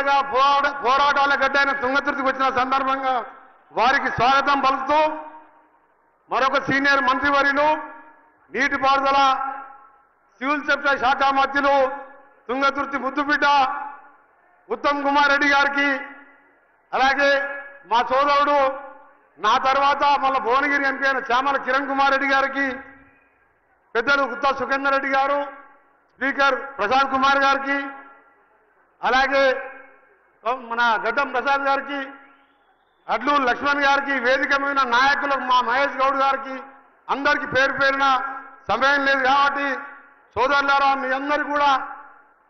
కొన్నాళ్ళుగా పోరాటాల గడ్డైన తుంగతుర్తికి వచ్చిన సందర్భంగా వారికి స్వాగతం పలుకుతూ మరొక సీనియర్ మంత్రివర్యులు నీటిపారుదల సివిల్ సప్లై శాఖ మంత్రులు తుంగతుర్తి ముద్దుబిడ్డ ఉత్తమ్ కుమార్ రెడ్డి గారికి, అలాగే మా సోదరుడు నా తర్వాత మళ్ళీ భువనగిరి ఎంపీ అయిన చామల కిరణ్ కుమార్ రెడ్డి గారికి, పెద్దలు గుత్తా సుఖేందర్ రెడ్డి గారు, స్పీకర్ ప్రశాంత్ కుమార్ గారికి, అలాగే మన గడ్డం ప్రసాద్ గారికి, అడ్లు లక్ష్మణ్ గారికి, వేదిక మీద నాయకులకు మా మహేష్ గౌడ్ గారికి, అందరికీ పేరు పేరున సమయం లేదు కాబట్టి సోదరులారా మీ అందరికీ కూడా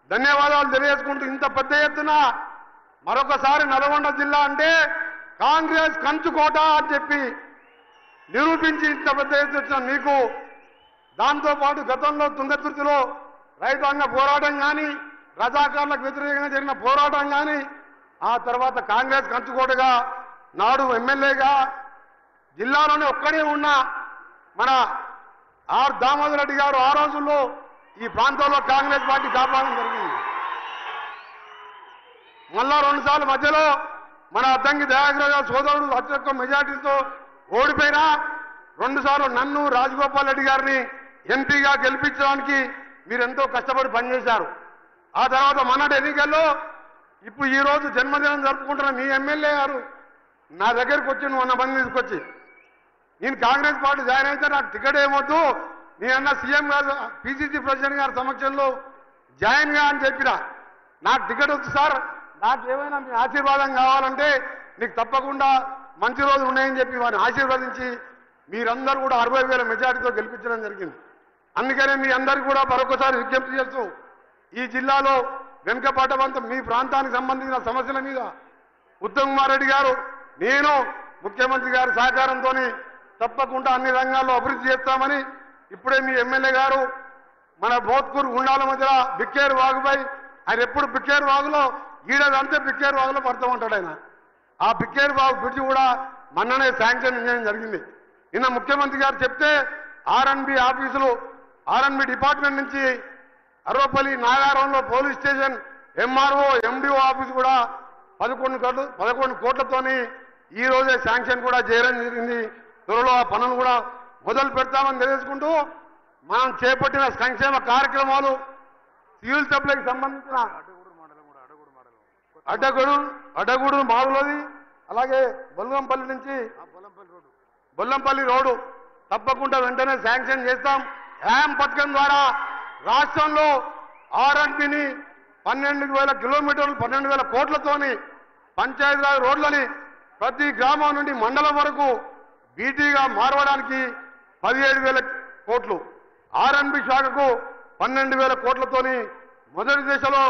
ధన్యవాదాలు తెలియజేసుకుంటూ, ఇంత పెద్ద ఎత్తున మరొకసారి నల్గొండ జిల్లా అంటే కాంగ్రెస్ కంచుకోట అని చెప్పి నిరూపించి ఇంత పెద్ద ఎత్తు వచ్చిన మీకు, దాంతోపాటు గతంలో తుంగతుర్తిలో రైతాంగ పోరాటం కానీ, రజాకారులకు వ్యతిరేకంగా జరిగిన పోరాటం కానీ, ఆ తర్వాత కాంగ్రెస్ కంచుకోటగా నాడు ఎమ్మెల్యేగా జిల్లాలోనే ఒక్కడే ఉన్న మన ఆర్ దామోదర్ రెడ్డి గారు ఆ రోజుల్లో ఈ ప్రాంతంలో కాంగ్రెస్ పార్టీ కాపాడడం జరిగింది. మళ్ళా 2 సార్లు మధ్యలో మన అద్దంకి దయాకర్ గారు సోదరుడు అత్యధిక మెజార్టీతో ఓడిపోయినా 2 సార్లు నన్ను రాజగోపాల్ రెడ్డి గారిని ఎంపీగా గెలిపించడానికి మీరెంతో కష్టపడి పనిచేశారు. ఆ తర్వాత మొన్నటి ఎన్నికల్లో ఇప్పుడు ఈ రోజు జన్మదినం జరుపుకుంటున్న మీ ఎమ్మెల్యే గారు నా దగ్గరికి వచ్చి నువ్వు 100 మంది తీసుకొచ్చి నేను కాంగ్రెస్ పార్టీ జాయిన్ అయితే నాకు టికెట్ ఏమొద్దు, నేనన్న సీఎం గారు పిసిసి ప్రెసిడెంట్ గారి సమక్షంలో జాయిన్ గా అని చెప్పినా, నాకు టికెట్ వద్దు సార్, నాకు ఏమైనా మీ ఆశీర్వాదం కావాలంటే నీకు తప్పకుండా మంచి రోజులు ఉన్నాయని చెప్పి వారిని ఆశీర్వదించి మీరందరూ కూడా 60,000 మెజార్టీతో గెలిపించడం జరిగింది. అందుకనే మీ అందరికీ కూడా మరొకసారి విజ్ఞప్తి చేస్తూ ఈ జిల్లాలో వెనుకబడ్డవంత మీ ప్రాంతానికి సంబంధించిన సమస్యల మీద ఉత్తమ్ కుమార్ రెడ్డి గారు, నేను ముఖ్యమంత్రి గారి సహకారంతో తప్పకుండా అన్ని రంగాల్లో అభివృద్ధి చేస్తామని ఇప్పుడే మీ ఎమ్మెల్యే గారు మన బోత్కూరు గుండాల మధ్య బిక్కేరు వాగుపై ఆయన ఎప్పుడు బిక్కేరు వాగులో ఈడదంటే బిక్కేరు వాగులో పడుతూ ఉంటాడు ఆయన. ఆ బిక్కేరు వాగు బ్రిడ్జి కూడా మొన్ననే శాంక్షన్ చేయడం జరిగింది. నిన్న ముఖ్యమంత్రి గారు చెప్తే ఆర్ఎన్బి ఆఫీసులు ఆర్ఎన్బి డిపార్ట్మెంట్ నుంచి అర్వపల్లి నాగారంలో police station MRO MDO office కూడా 11 కోట్లతోని ఈ రోజే శాంక్షన్ కూడా చేయడం జరిగింది. త్వరలో ఆ పనులు కూడా మొదలు పెడతామని తెలియజేసుకుంటూ మనం చేపట్టిన సంక్షేమ కార్యక్రమాలు సివిల్ సప్లైకి సంబంధించిన అడ్డగూడు మాడులోది, అలాగే బొల్లంపల్లి నుంచి బొల్లంపల్లి రోడ్డు తప్పకుండా వెంటనే శాంక్షన్ చేస్తాం. హ్యామ్ పథకం ద్వారా రాష్ట్రంలో ఆర్ఎన్బిని 12,000 కిలోమీటర్లు 12,000 కోట్లతోని పంచాయతీరాజ్ రోడ్లని ప్రతి గ్రామం నుండి మండలం వరకు బీటీగా మారవడానికి 17,000 కోట్లు, ఆర్ఎన్బి శాఖకు 12,000 కోట్లతోని మొదటి దశలో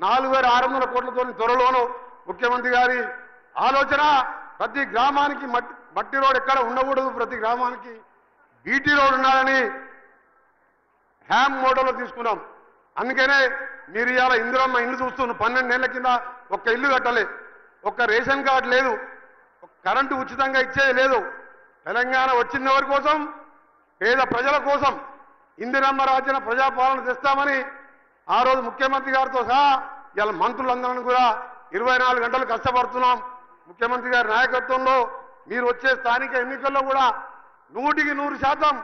4,600 కోట్లతోని త్వరలోనూ ముఖ్యమంత్రి గారి ఆలోచన ప్రతి గ్రామానికి మట్టి రోడ్ ఎక్కడ ఉండకూడదు, ప్రతి గ్రామానికి బీటీ రోడ్ ఉండాలని హ్యామ్ మోడల్లో తీసుకున్నాం. అందుకనే మీరు ఇవాళ ఇందిరమ్మ ఇల్లు చూస్తున్న 12 ఏళ్ల కింద ఒక్క ఇల్లు కట్టలే, ఒక్క రేషన్ కార్డు లేదు, కరెంటు ఉచితంగా ఇచ్చేది లేదు. తెలంగాణ వచ్చిన వారి కోసం, పేద ప్రజల కోసం ఇందిరమ్మ రాజ్యం ప్రజాపాలన తెస్తామని ఆ రోజు ముఖ్యమంత్రి గారితో సహా ఇలా మంత్రులందరినీ కూడా 24 గంటలు కష్టపడుతున్నాం. ముఖ్యమంత్రి గారి నాయకత్వంలో మీరు వచ్చే స్థానిక ఎన్నికల్లో కూడా 100%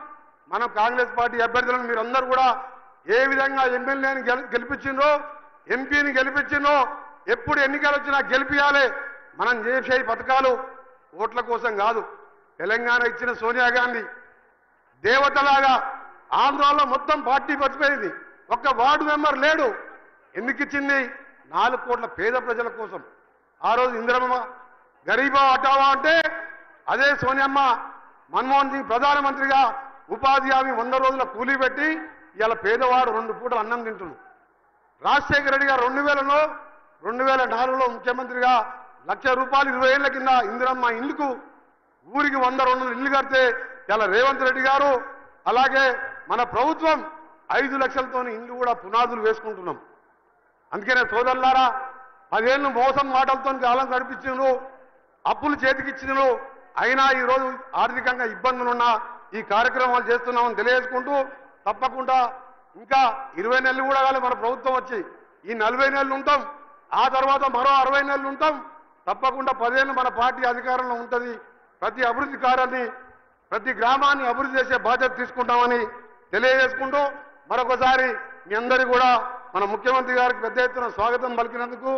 మనం కాంగ్రెస్ పార్టీ అభ్యర్థులను మీరందరూ కూడా ఏ విధంగా ఎమ్మెల్యేని గెలిపించిందో, ఎంపీని గెలిపించిందో, ఎప్పుడు ఎన్నికలు వచ్చినా గెలిపియాలి. మనం చేసే పథకాలు ఓట్ల కోసం కాదు. తెలంగాణ ఇచ్చిన సోనియా గాంధీ దేవతలాగా ఆంధ్రాలో మొత్తం పార్టీ మర్చిపోయింది, ఒక్క వార్డు మెంబర్ లేడు. ఎందుకు ఇచ్చింది? 4 కోట్ల పేద ప్రజల కోసం. ఆ రోజు ఇందిరమ్మ గరీబా హటావా అంటే అదే సోనియమ్మ మన్మోహన్ సింగ్ ప్రధానమంత్రిగా ఉపాధి హామీ 100 రోజుల కూలీ పెట్టి ఇలా పేదవాడు 2 పూటలు అన్నం తింటున్నాడు. రాజశేఖర రెడ్డి గారు 2004లో ముఖ్యమంత్రిగా ₹1,00,000 20 ఏళ్ల కింద ఇందిరమ్మ ఇల్లుకు ఊరికి 100-200 ఇల్లు కడితే ఇలా రేవంత్ రెడ్డి గారు అలాగే మన ప్రభుత్వం 5 లక్షలతోని ఇల్లు కూడా పునాదులు వేసుకుంటున్నాం. అందుకనే సోదరులారా 10 ఏళ్ళు మోసం మాటలతో కాలం గడిపించినరు, అప్పులు చేతికిచ్చినరు, అయినా ఈరోజు ఆర్థికంగా ఇబ్బందులున్న ఈ కార్యక్రమాలు చేస్తున్నామని తెలియజేసుకుంటూ తప్పకుండా ఇంకా 20 నెలలు కూడా కాలే మన ప్రభుత్వం వచ్చి, ఈ 40 నెలలు ఉంటాం. ఆ తర్వాత మరో 60 నెలలు ఉంటాం. తప్పకుండా 10 ఏళ్ళు మన పార్టీ అధికారంలో ఉంటుంది. ప్రతి అభివృద్ధి కార్యాన్ని ప్రతి గ్రామాన్ని అభివృద్ధి చేసే బాధ్యత తీసుకుంటామని తెలియజేసుకుంటూ మరొకసారి మీ అందరికీ కూడా మన ముఖ్యమంత్రి గారికి పెద్ద ఎత్తున స్వాగతం పలికినందుకు